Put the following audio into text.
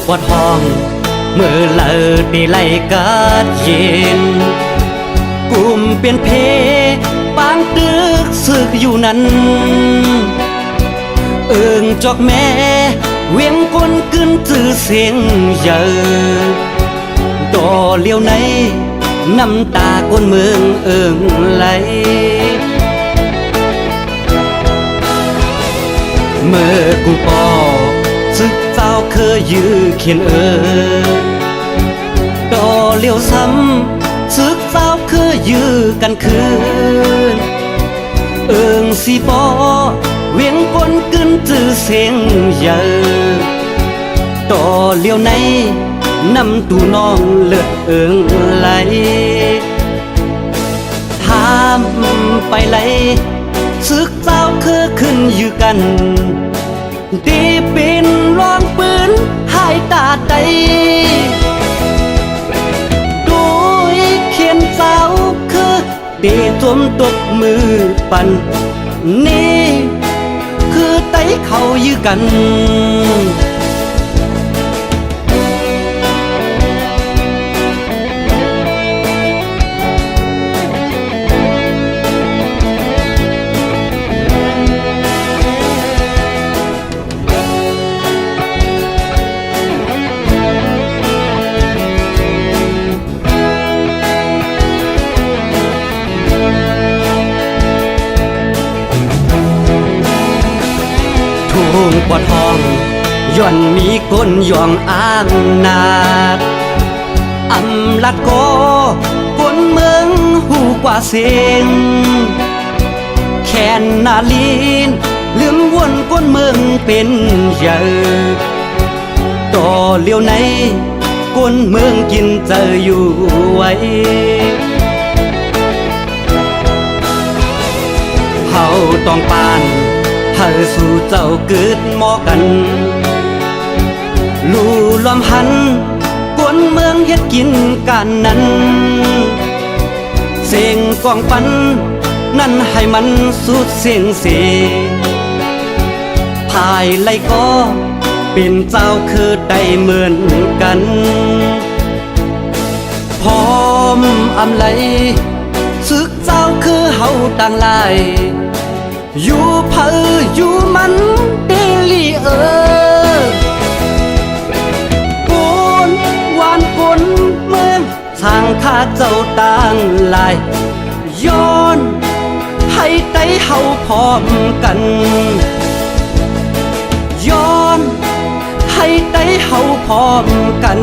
ปวดห้องเมื่อเลิดได้ไล่กาดเย็นกุมเปลี่ยนเพปางตึกสึกอยู่นั้นจอกแม่เวียงก้นกึนจื้อเสียงเยอะดอเลี้ยวในน้ำตาก้นเมืองไหลเมื่อกูปอซึกเจ้าเคยยื้อเขียนดอเลี้ยวซ้ำซึกเจ้าเคยยื้อกันคืนสิปอเวียงก้นกึนจื้อเสียงเยอะต่อเลี้ยวในน้ำตูน้องเลือดไหลถามไปไหลซึกเจ้าคือขึ้นอยู่กันตีปินร้องปืนหายตาใดโดยเขียนเจ้าคือตีจมตบมือปั่นนี่คือไตเขายื้อกันทุ่งปวดห้องย่อนมีก้นย่องอ้างนาดอำลัดก็ก้นเมืองหูกว่าเสียงแค่นนาลีนลืมวนก้นเมืองเป็นเยอะต่อเลี้ยวในก้นเมืองกินเจออยู่ไว้เฮาต้องปานเฮาสู่เจ้าเกิดหมอกันลู่ลมหันกวนเมืองเฮ็ดกินกันนั้นเสียงกองปันนั่นให้มันสุดเสียงเสภายไลก็เป็นเจ้าคือได้เหมือนกันพร้อมอำไลซึกเจ้าคือเฮาต่างหลายอยู่เผออยู่มันเดลีกุนวานกุนเมืองทางข้าเจ้าต่างหลายย้อนให้ไตเฮาพร้อมกันย้อนให้ไตเฮาพร้อมกัน